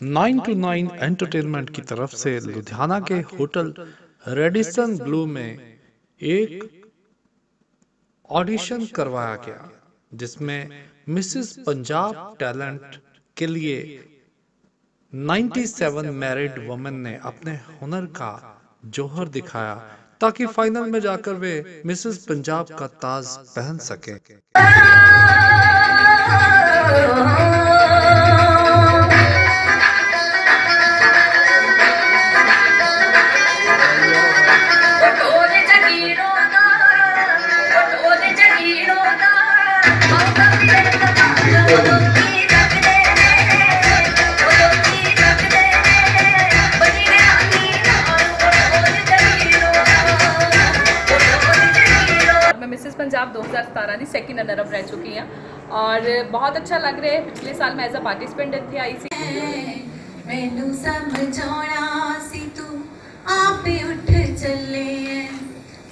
9 to 9 entertainment की तरफ से लुधियाना के होटल रेडिसन ब्लू में एक ऑडिशन करवाया गया, जिसमें मिसेस पंजाब टैलेंट के लिए 97 मैरिड वुमेन ने अपने हुनर का जौहर दिखाया, ताकि फाइनल में जाकर वे मिसेस पंजाब का ताज पहन सके। मिसेस पंजाब 2017 की सेकंड रनर अप रह चुकी हैं और बहुत अच्छा लग रहा है। पिछले साल मैं एज अ पार्टिसिपेंट इत्थे आई सी। मैनू समझाना सी तू आप उठ चले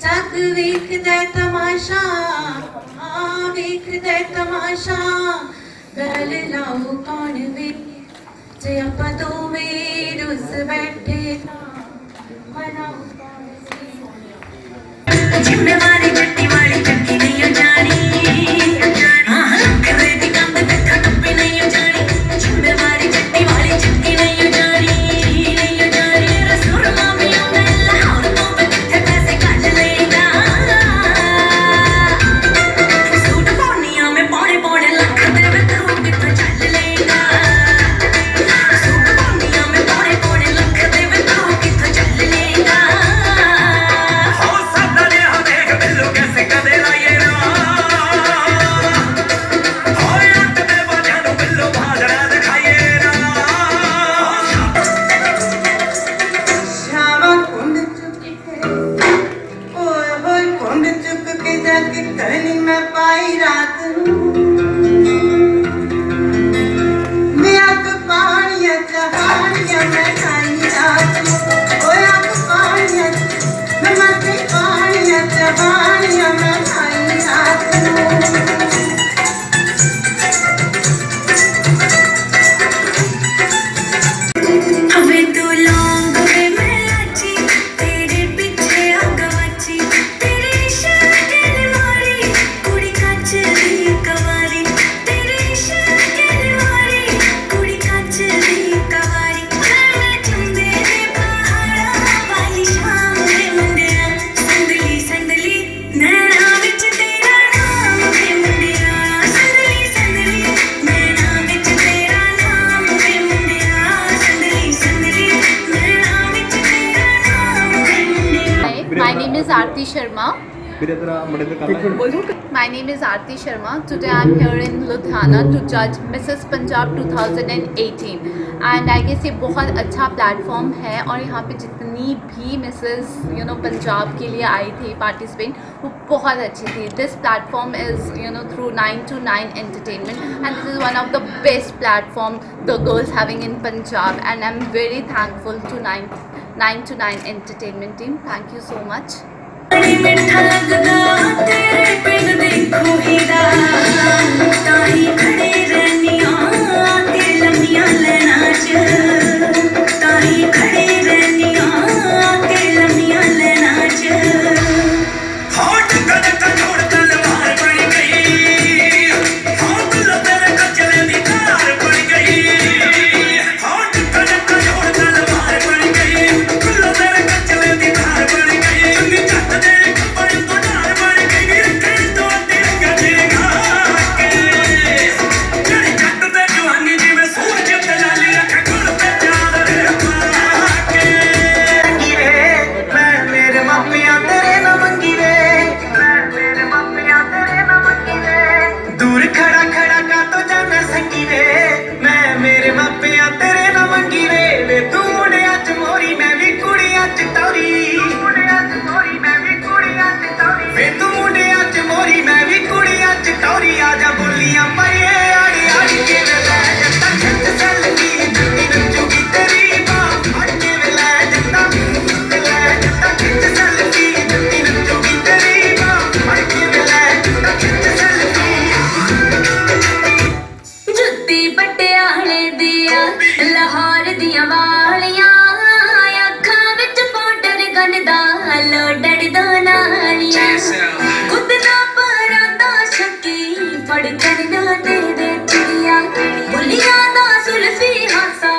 जग वेखदा तमाशा वेखदा तमाशा गल लाओ कौन वे जे आपां दोवें रुस बैठे मनाओ जिम्मेवारी गड्डी वाली चक्की नहीं जानी करे दी कंध बैठा टप्पी नहीं जानी जिम्मेवारी गड्डी वाली चक्की नहीं जानी रसूल मामी आंदा लाहौर तो किथे पैसे कट लेगा सूट पौनिया में पौने पौने लख दे वे तू किथे चल लेगा सूट पौनिया में पौने पौने लख दे वे तू किथे चल लेगा। Aarti Sharma. My name is Aarti Sharma. Today I am here in Ludhiana to judge Mrs. Punjab 2018 and I guess ये बहुत अच्छा प्लेटफॉर्म है और यहाँ पे जितनी भी मिसेस पंजाब के लिए आई थी पार्टिसिपेंट वो बहुत अच्छी थी। This platform is through 9 to 9 entertainment and this is one of the best platform the girls having in Punjab and I am very thankful to 9 to 9 entertainment team. Thank you so much. मिठा लगदा तेरे पिंड देखो हीरा ताही खड़े रहनिया के लम्बियां लेना च ताही खड़े रहनिया के लम्बियां लेना च होठ कद छोड़ तलवार बन गई होठ तेरे कचले दी तार बन गई होठ कद छोड़ तलवार बन गई तेरे कचले दी तार बन गई जवानी जुत्ती पटियाले दिया लाहौर दिया वालियां अखां विच पाउडर गंदा लोडड़ दो नालियां कुदना परांदा शकी फड़ करना दे दे चिड़िया बुलिया दा सुल्फी हासा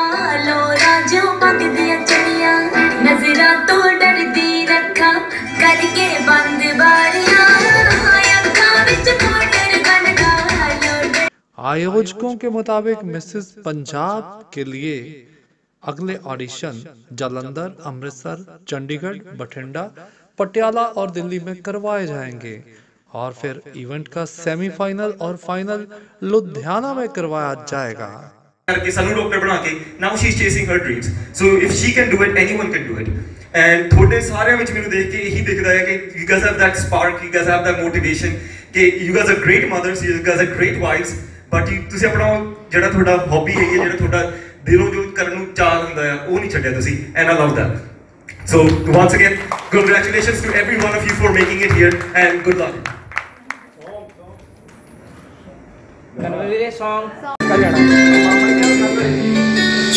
लो राजो मंग दिया चिड़िया नजरा तो डरदी रखा करके बंद बारियां अखां विच पाउडर गंदा लोडड़। आयोजकों के मुताबिक मिसेस पंजाब के लिए अगले ऑडिशन जालंधर, अमृतसर, चंडीगढ़, बठिंडा, पटियाला और दिल्ली में करवाए जाएंगे और फिर इवेंट का सेमीफाइनल और फाइनल लुधियाना में करवाया जाएगा। करके सानू डॉक्टर बना के now she is chasing her dreams so if she can do it anyone can do it and थोड़े सारे ਵਿੱਚ ਮੈਨੂੰ ਦੇਖ ਕੇ ਇਹੀ ਦਿਖਦਾ ਹੈ ਕਿ you guys have that spark, you guys have that motivation ਕਿ you guys are great mothers, you guys are great wives, but ਤੁਸੀਂ ਆਪਣਾ ਜਿਹੜਾ ਤੁਹਾਡਾ ਹੌਬੀ ਹੈਗੀ ਜਿਹੜਾ ਤੁਹਾਡਾ ਦਿਲੋਂ ਜੋ ਕਰਨ ਨੂੰ ਚਾਹ ਹੁੰਦਾ ਹੈ ਉਹ ਨਹੀਂ ਛੱਡਿਆ ਤੁਸੀਂ and I love that. So once again congratulations to every one of you for making it here and good luck.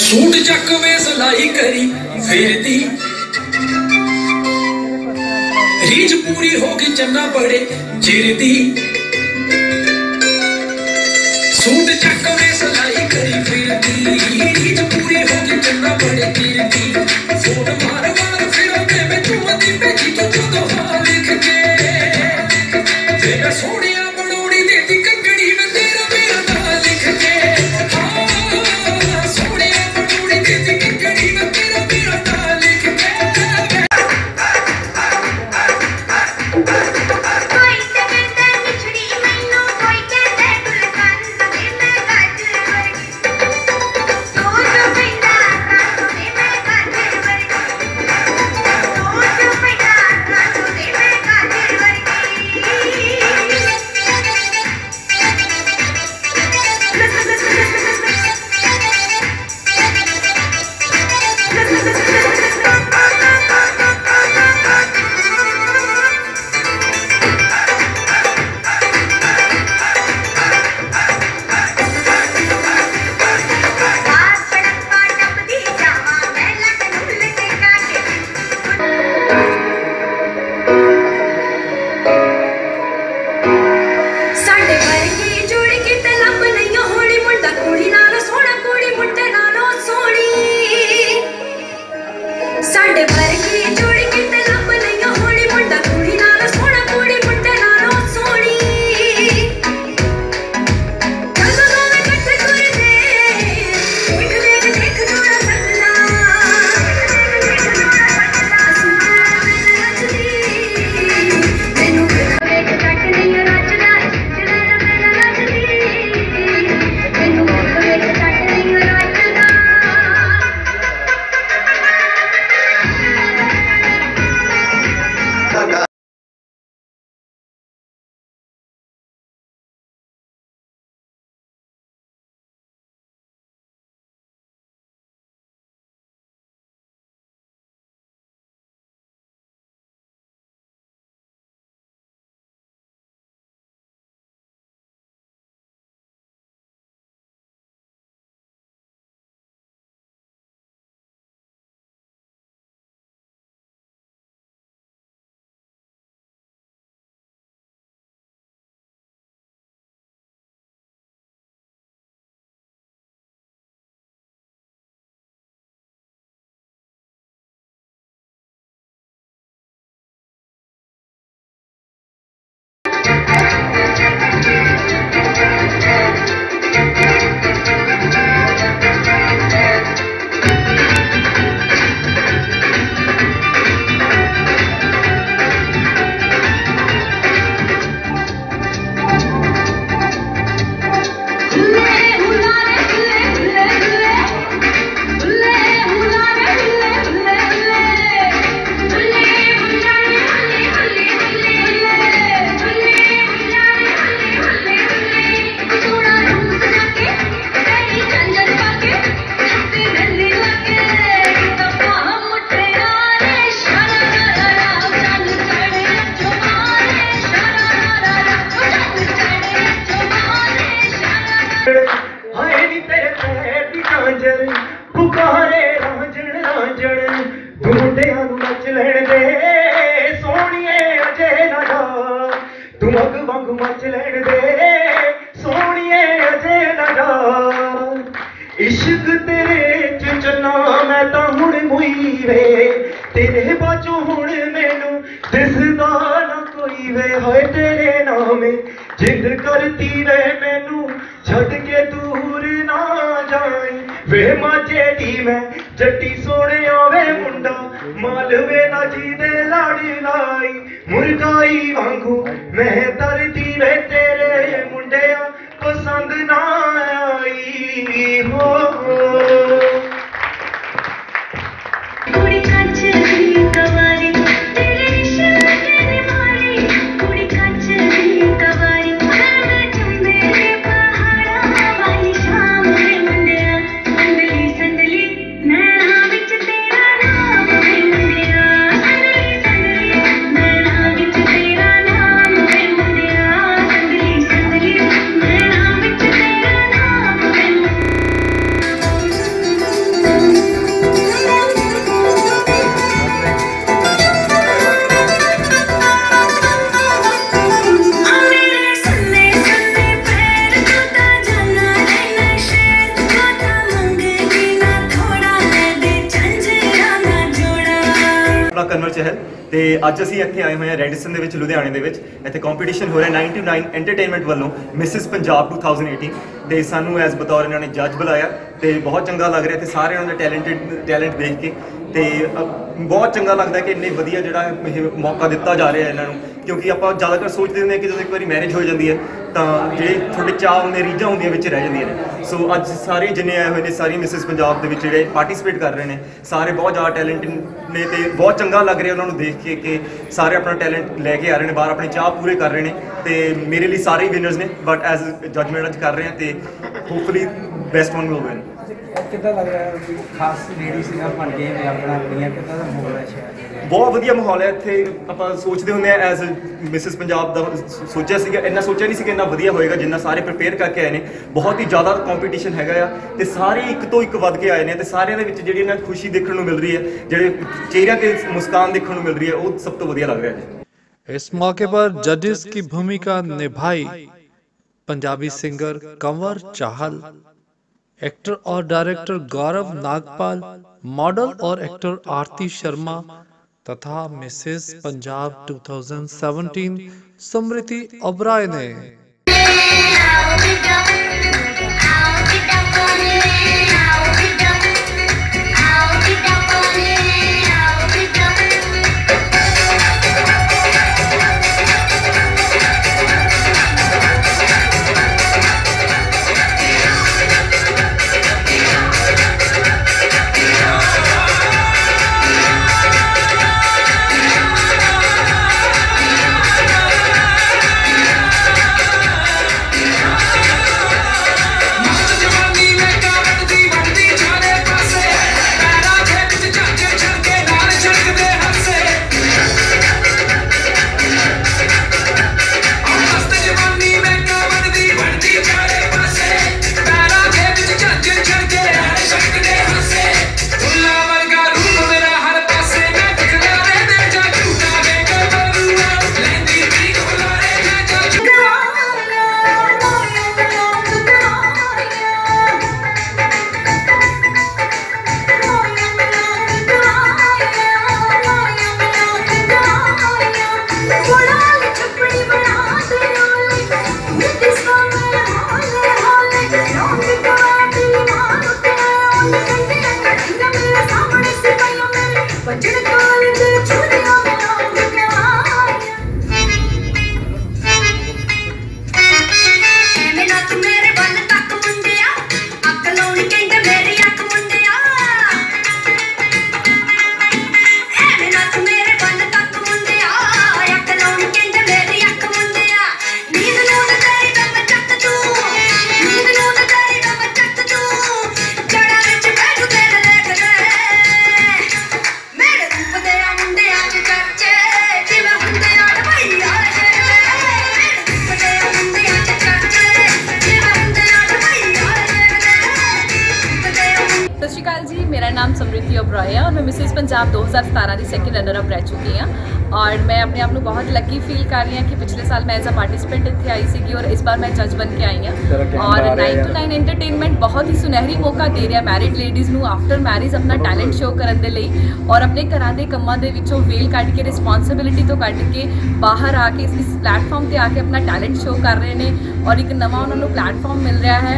Suit चक में सिलाई करी फिर दी रीच पूरी होगी चन्ना बड़े चिर दी सूट चक में सिलाई करी फिर दी रीच पूरी होगी चन्ना बड़े चिर दी फोन मार मार फिर में चुमती भेजी तो जो हाल लिख के तेरा सोनिया बनोड़ी देती कंगड़ी में तेरा मेरा नाम लिख के सोनिया बनोड़ी देती कंगड़ी में तेरा मेरा नाम लिख के। कोई कहता बिछड़ी मैनू कोई कहता गुलकंद वे मैं इश्क तेरे च चला मैं तां हुण मुई वे तेरे बाजों हुण मैनू दिसदा ना कोई वे हाय तेरे नामे जिंद करती वे मैनू छड़ के दूर ना जाई वे माजे दी मैं जट्टी सोने वे मुंडा मालवे ना जी दे लाड़ी लाई मुर्गाई वांगू मैं तरदी वे तेरे मुंडिया पसंद ना आई हो कुड़ी कंच दी कवारी तेरे इशारे ने मारी कुड़ी कंच दी कवारी मैं चुंबे पहाड़ा वाली शाम रे मुंडिया संदली संदली नैना विच तेरा नाम रे मुंडिया संदली संदली नैना विच तेरा नाम रे मुंडिया संदली संदली नैना विच तेरा नाम रे मेरे सुनने सुनने पैर तोता जाना रहना शेर तोता मंगती ना थोड़ा दे झंझरा ना जोड़ा ਆਪਣਾ ਕਨਵਰ ਚਹਿਲ ਤੇ ਅੱਜ ਅਸੀਂ ਇੱਥੇ ਆਏ ਹੋਏ ਹਾਂ ਰੈਡੀਸਨ ਦੇ ਵਿੱਚ ਲੁਧਿਆਣੇ ਦੇ ਵਿੱਚ ਇੱਥੇ ਕੰਪੀਟੀਸ਼ਨ ਹੋ ਰਿਹਾ 99 ਐਂਟਰਟੇਨਮੈਂਟ ਵੱਲੋਂ ਮਿਸਿਸ ਪੰਜਾਬ 2018 ਤੇ ਸਾਨੂੰ ਐਜ਼ ਬਤੌਰ ਇਹਨਾਂ ਨੇ ਜੱਜ ਬੁਲਾਇਆ ਤੇ ਬਹੁਤ ਚੰਗਾ ਲੱਗ ਰਿਹਾ ਤੇ ਸਾਰੇ ਉਹਨਾਂ ਦਾ ਟੈਲੈਂਟ ਦੇਖ ਕੇ ਤੇ ਬਹੁਤ ਚੰਗਾ ਲੱਗਦਾ ਕਿ ਇੰਨੇ ਵਧੀਆ ਜਿਹੜਾ ਇਹ ਮੌਕਾ ਦਿੱਤਾ ਜਾ ਰਿਹਾ ਇਹਨਾਂ ਨੂੰ ਕਿਉਂਕਿ ਆਪਾਂ ਜ਼ਿਆਦਾਤਰ ਸੋਚਦੇ ਹੁੰਦੇ ਹਾਂ ਕਿ ਜਦੋਂ ਇੱਕ ਵਾਰੀ ਮੈਰਿਜ ਹੋ ਜਾਂਦੀ ਹੈ ਤਾਂ ਜਿਹੜੇ ਤੁਹਾਡੇ ਚਾਅ ਹੁੰਦੇ ਰੀਝਾਂ ਹੁੰਦੀਆਂ ਵਿੱਚ ਰਹਿ ਜਾਂਦੀਆਂ ਨੇ ਸੋ ਅੱਜ ਸਾਰੇ ਜਿੰਨੇ ਆਏ ਹੋਏ ਨੇ ਸਾਰੀ ਮਿਸਿਸ ਪੰਜਾਬ ਦੇ ਵਿੱਚ ਜਿਹੜੇ ਪਾਰਟਿਸਿਪੇਟ ਕਰ ਰਹੇ ਨੇ ਸਾਰੇ ਬਹੁਤ ਜ਼ਿਆਦਾ ਟੈਲੈਂਟ ਨੇ ਤੇ ਬਹੁਤ ਚੰਗਾ ਲੱਗ ਰਿਹਾ ਉਹਨਾਂ ਨੂੰ ਦੇਖ ਕੇ ਕਿ ਸਾਰੇ ਆਪਣਾ ਟੈਲੈਂਟ ਲੈ ਕੇ ਆ ਰਹੇ ਨੇ ਬਾਹਰ ਆਪਣੇ ਚਾਅ ਪੂਰੇ ਕਰ ਰਹੇ ਨੇ ਤੇ ਮੇਰੇ ਲਈ ਸਾਰੇ ਵਿਨਰਸ ਨੇ ਬਟ ਐਜ਼ ਜਜਮੈਂਟ ਅੱਜ ਕਰ ਰਹੇ ਹਾਂ ਤੇ hopefully best one will win ਕਿੱਦਾਂ ਲੱਗ ਰਿਹਾ ਹੈ ਖਾਸ ਲੇਡੀ ਸਿੰਗਰ ਬਣ ਗਏ ਨੇ ਆਪਣਾ ਕੁੜੀਆਂ ਕਿੱਦਾਂ ਦਾ ਮਾਹੌਲ ਹੈ ਸ਼ਹਿਰ ਬਹੁਤ ਵਧੀਆ ਮਾਹੌਲ ਹੈ ਇੱਥੇ ਆਪਾਂ ਸੋਚਦੇ ਹੁੰਦੇ ਆ ਐਜ਼ ਮਿਸਿਸ ਪੰਜਾਬ ਦਾ ਸੋਚਿਆ ਸੀਗਾ ਇੰਨਾ ਸੋਚਿਆ ਨਹੀਂ ਸੀ ਕਿ ਇੰਨਾ ਵਧੀਆ ਹੋਏਗਾ ਜਿੰਨਾ ਸਾਰੇ ਪ੍ਰਿਪੇਅਰ ਕਰਕੇ ਆਏ ਨੇ ਬਹੁਤ ਹੀ ਜ਼ਿਆਦਾ ਕੰਪੀਟੀਸ਼ਨ ਹੈਗਾ ਆ ਤੇ ਸਾਰੇ ਇੱਕ ਤੋਂ ਇੱਕ ਵੱਧ ਕੇ ਆਏ ਨੇ ਤੇ ਸਾਰਿਆਂ ਦੇ ਵਿੱਚ ਜਿਹੜੀ ਇਹਨਾਂ ਖੁਸ਼ੀ ਦੇਖਣ ਨੂੰ ਮਿਲ ਰਹੀ ਹੈ ਜਿਹੜੇ ਚਿਹਰਿਆਂ ਤੇ ਮੁਸਕਾਨ ਦੇਖਣ ਨੂੰ ਮਿਲ ਰਹੀ ਹੈ ਉਹ ਸਭ ਤੋਂ ਵਧੀਆ ਲੱਗ ਰਿਹਾ ਹੈ इस मौके पर जजेस की भूमिका निभाई पंजाबी सिंगर कंवर चाहल, एक्टर और डायरेक्टर गौरव नागपाल, मॉडल और एक्टर आरती शर्मा तथा मिसेस पंजाब 2017 समृति ओबराय ने। मेरा नाम समृति ओबराय है और मैं मिसेस पंजाब 2017 की सैकेंड रनर अप रह चुकी हाँ और मैं अपने आप ਨੂੰ बहुत लकी फील कर रही हूँ कि पिछले साल मैं एज अ पार्टिसिपेंट इतने आई सी और इस बार मैं जज बन के आई हूँ। और 9 to 9 एंटरटेनमेंट बहुत ही सुनहरी मौका दे रहा मैरिड लेडीज़ ਨੂੰ आफ्टर मैरिज अपना टैलेंट शो ਕਰਨ ਦੇ ਲਈ और अपने घਰਾਂ ਦੇ ਕੰਮਾਂ ਦੇ ਵਿੱਚੋਂ ਵੇਲ ਕੱਢ ਕੇ ਰਿਸਪੌਂਸਿबिलिटी ਤੋਂ ਕੱਢ ਕੇ ਬਾਹਰ ਆ ਕੇ ਇਸ ਪਲੇਟਫਾਰਮ ਤੇ ਆ ਕੇ अपना टैलेंट शो कर रहे हैं और एक नवा उन्होंने प्लेटफॉर्म मिल रहा है।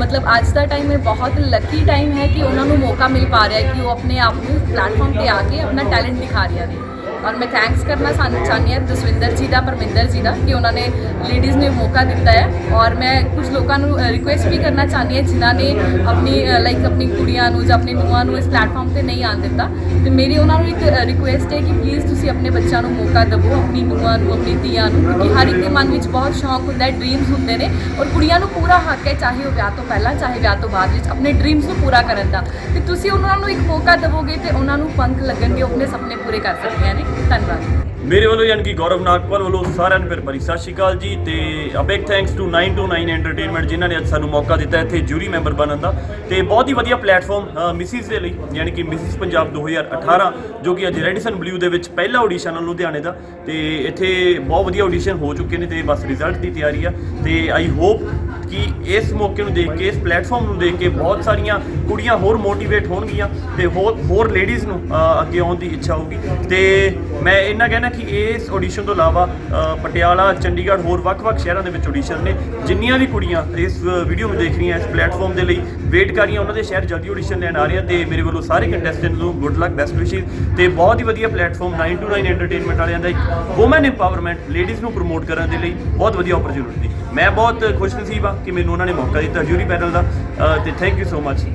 मतलब अज का टाइम में बहुत लकी टाइम है कि उन्होंने मौका मिल पा रहा है कि वो अपने आप को प्लेटफॉर्म पे आके अपना टैलेंट दिखा रहे हैं। और मैं थैंक्स करना चाहती हूँ जसविंदर जी का परमिंदर जी का कि उन्होंने लेडीज़ ने मौका दिता है। और मैं कुछ लोगों को रिक्वेस्ट भी करना चाहती हूँ जिन्होंने अपनी लाइक अपनी कुड़ियां या अपनी नूहां इस प्लेटफॉर्म पर नहीं आने दिता, तो मेरी उन्होंने एक रिक्वेस्ट है कि प्लीज़ तुसी अपने बच्चों को मौका दवो, अपनी नूहां अपनी धीआं क्योंकि हर एक के मन में बहुत शौक होंगे, ड्रीम्स होंगे ने और कुड़ियां पूरा हक है चाहे वो ब्याह तो पहला चाहे ब्याह तो बाद अपने ड्रीम्स को पूरा करने का। तो तुसी उन्होंने एक मौका दवोगे तो उन्होंने पंख लगन अपने सपने पूरे कर सकते हैं। धन्यवाद। मेरे वालों यानी कि गौरव नागपाल वालों सारे फिर भरी सत श्री अकाल जी। तो big thanks to 9 to 9 entertainment जिन्होंने अज सानू मौका दिता है इत्थे जूरी मैंबर बनने का। तो बहुत ही वधिया प्लेटफॉर्म मिसिस के लिए यानी कि मिसिस पंजाब 2018 जो कि अज रेडिसन ब्लू के पहला ऑडिशन है लुधियाने का। तो इत्थे बहुत वधिया ऑडिशन हो चुके हैं तो बस रिजल्ट की तैयारी है। तो आई होप कि इस मौके देख के इस प्लेटफॉर्म को देख के बहुत सारिया कुड़ियाँ होर मोटिवेट होणगियां ते होर लेडीज़ नूं अगे आउण दी इच्छा होगी। तो मैं इन्ना कहना कि इस ऑडिशन तो इलावा पटियाला चंडीगढ़ होर वक्-वक् शहरों के ऑडिशन ने जिन्नियां भी कुड़ियां इस वीडियो में देख रही हैं इस प्लेटफॉर्म के लिए वेट कर रही हैं उन्होंने शहर जल्दी ऑडिशन लैन आ रही हैं। तो मेरे वालों सारे कंटेस्टेंट को गुड लक बेस्ट विशेज। तो बहुत ही वधिया प्लेटफॉर्म 9 to 9 एंटरटेनमेंट वालियां दा एक वूमन इंपावरमेंट लेडीज़ को प्रमोट करने के लिए बहुत वधिया अपॉर्चुनिटी। मैं बहुत खुशनसीब हाँ कि मैंने उन्होंने मौका दिता जूरी पैनल का। तो थैंक यू सो मच।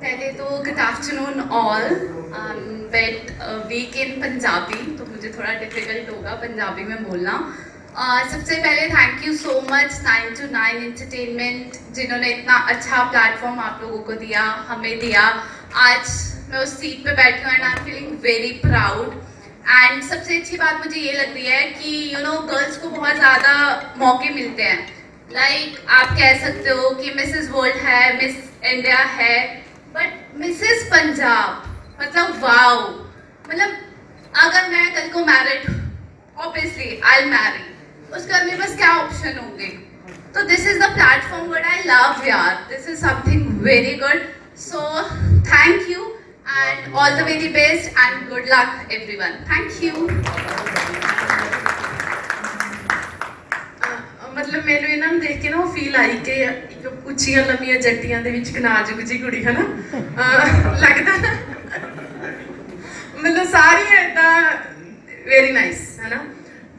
पहले तो good afternoon all. But week in Punjabi तो मुझे थोड़ा डिफिकल्ट होगा पंजाबी में बोलना। सबसे पहले thank you so much 9 to 9 entertainment जिन्होंने इतना अच्छा प्लेटफॉर्म आप लोगों को दिया, हमें दिया। आज मैं उस सीट पे बैठी हूँ and I am feeling very proud. And सबसे अच्छी बात मुझे ये लग रही है कि गर्ल्स को बहुत ज़्यादा मौके मिलते हैं। लाइक आप कह सकते हो कि मिसेस वर्ल्ड है, मिस इंडिया है, बट मिसेस पंजाब मतलब वाओ। मतलब अगर मैं कल को मैरिड ऑब्वियसली आई मैरी, उसके बाद मेरे पास क्या ऑप्शन होंगे। तो this is the platform what I love यार, this is something very good. So thank you and all the very best and good luck everyone. Thank you. मतलब मैंने इन्होंने देख के ना वो फील आई कि एक उच्चियां लंबियां जट्टियां दे विच नाजुक जी कुड़ी है ना लगता ना मतलब सारियां इदा वेरी नाइस है ना।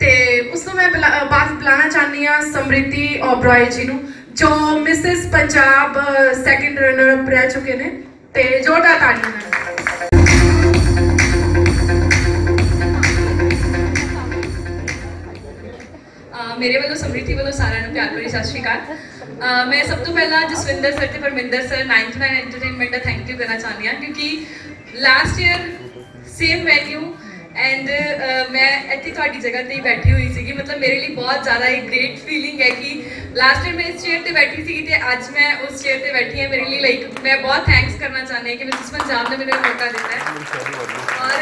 तो उस तो मैं बात बुलाना चाहती हाँ समृति ओबरॉय जी नूं जो Mrs Punjab second runner up रह चुके हैं। तो जोरदार तालियां। मेरे वालों समृति वालों सारा प्यार भरी सत श्री अकाल। मैं सब तो पहला जसविंदर सर ते परमिंदर सर 9 to 9 एंटरटेनमेंट का थैंक यू करना चाहती हूँ क्योंकि last year same venue and मैं इतनी थोड़ी जगह पर बैठी हुई सी। मतलब मेरे लिए बहुत ज़्यादा एक ग्रेट फीलिंग है कि लास्ट ईयर मैं इस चेयर पर बैठी थी तो अज मैं उस चेयर पर बैठी है। मेरे लिए लाइक मैं बहुत थैंक्स करना चाहती हूँ कि मिसिस पंजाब ने मैंने मौका दिता है। और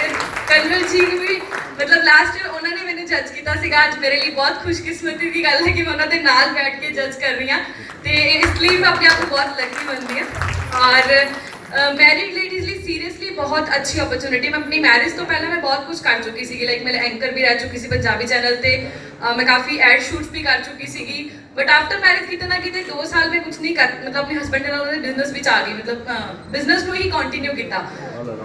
कर्नल जी भी मतलब लास्ट ईयर उन्होंने मैंने जज किया। अज मेरे लिए बहुत खुशकिस्मती की गल है कि मैं उन्होंने नाल बैठ के जज कर रही हाँ। तो इसलिए मैं अपने आप को बहुत लकी बनती हूँ। और मैरिड लेडीज़ लिए सीरियसली बहुत बहुत अच्छी अपॉर्चुनिटी। मैं अपनी मैरिज तो पहले मैं बहुत कुछ कर चुकी सी, लाइक मैं एंकर भी रह चुकी सी पंजाबी चैनल ते, मैं काफ़ी एड शूट्स भी कर चुकी सी, बट आफ्टर मैरिज कितने ना कितने 2 साल में कुछ नहीं कर, मतलब अपने हस्बैंड ने बिजनेस भी आ गई, मतलब बिजनेस को ही कंटिन्यू किया।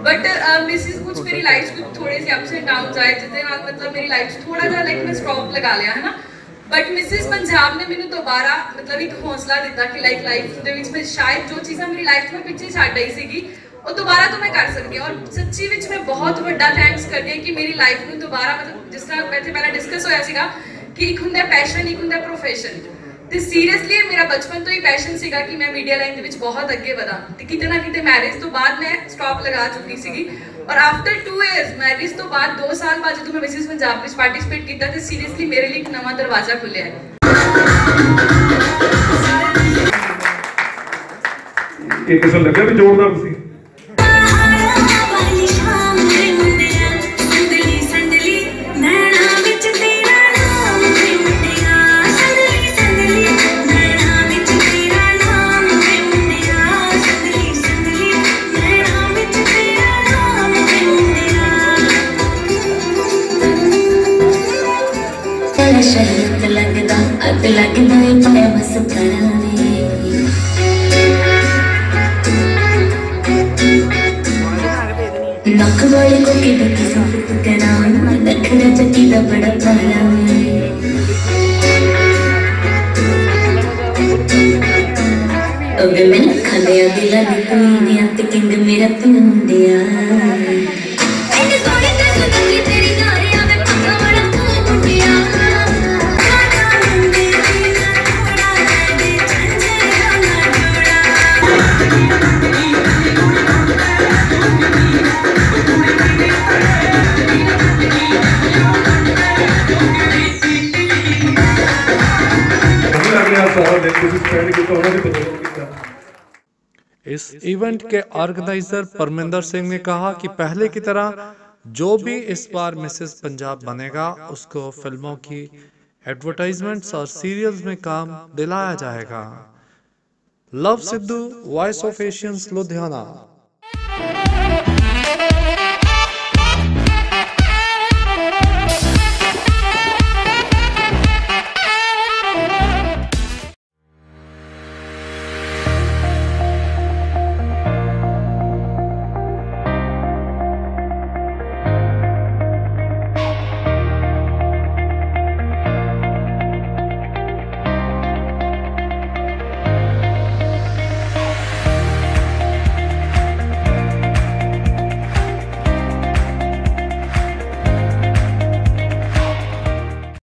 बट मिसिस कुछ मेरी लाइफ कुछ थोड़े से अप्स एंड डाउन आए जिसके नाल मतलब मेरी लाइफ थोड़ा सा लाइक मैं स्टॉप लगा लिया है ना। बट मिसिस पंजाब ने मैंने दोबारा मतलब एक हौसला दिता कि लाइक लाइफ ਦੇ ਵਿੱਚ ਮੈਂ शायद जो चीज़ां मेरी लाइफ में पिछे छੱਡ आई ਸੀਗੀ ਉਹ ਦੁਬਾਰਾ ਤੋਂ ਮੈਂ ਕਰ ਸਕਦੀ ਹਾਂ। ਔਰ ਸੱਚੀ ਵਿੱਚ ਮੈਂ ਬਹੁਤ ਵੱਡਾ ਥੈਂਕਸ ਕਰਦੀ ਹਾਂ ਕਿ ਮੇਰੀ ਲਾਈਫ ਨੂੰ ਦੁਬਾਰਾ ਮਤਲਬ ਜਿਸ ਤਰ੍ਹਾਂ ਇੱਥੇ ਪਹਿਲਾਂ ਡਿਸਕਸ ਹੋਇਆ ਸੀਗਾ ਕਿ ਇੱਕ ਹੁੰਦਾ ਪੈਸ਼ਨ, ਇੱਕ ਹੁੰਦਾ ਪ੍ਰੋਫੈਸ਼ਨ, ਤੇ ਸੀਰੀਅਸਲੀ ਮੇਰਾ ਬਚਪਨ ਤੋਂ ਹੀ ਪੈਸ਼ਨ ਸੀਗਾ ਕਿ ਮੈਂ ਮੀਡੀਆ ਲਾਈਨ ਦੇ ਵਿੱਚ ਬਹੁਤ ਅੱਗੇ ਵਧਾਂ, ਤੇ ਕਿਤੇ ਨਾ ਕਿਤੇ ਮੈਰਿਜ ਤੋਂ ਬਾਅਦ ਮੈਂ ਸਟਾਪ ਲਗਾ ਚੁੱਕੀ ਸੀਗੀ। ਔਰ ਆਫਟਰ 2 ਇਅਰਸ ਮੈਰਿਜ ਤੋਂ ਬਾਅਦ 2 ਸਾਲ ਬਾਅਦ ਜਦੋਂ ਮੈਂ ਮਿਸਿਸ ਪੰਜਾਬ ਵਿੱਚ ਪਾਰਟਿਸਿਪੇਟ ਕੀਤਾ ਤੇ ਸੀਰੀਅਸਲੀ ਮੇਰੇ ਲਈ ਇੱਕ ਨਵਾਂ ਦਰਵਾਜ਼ਾ ਖੁੱਲਿਆ ਹੈ। ਇਹ ਕਿਸੇ ਲੱਗਿਆ ਵੀ ਜ਼ੋਰਦਾਰ ਸੀ। शरीयत लगदा अग लगदा पाया बस करावे नक वाले को कि बकी साफ करावे नखरा चटी दा बड़ा पारावे अबे मैं खलिया दिला दी कुइनिया ते किंग मेरा पिंडिया इस इवेंट के ऑर्गेनाइजर परमिंदर सिंह ने कहा कि पहले की तरह जो भी इस बार मिसेस पंजाब बनेगा उसको फिल्मों की एडवर्टाइजमेंट्स और सीरियल्स में काम दिलाया जाएगा। Love Sidhu, voice of Asians, Ludhiana.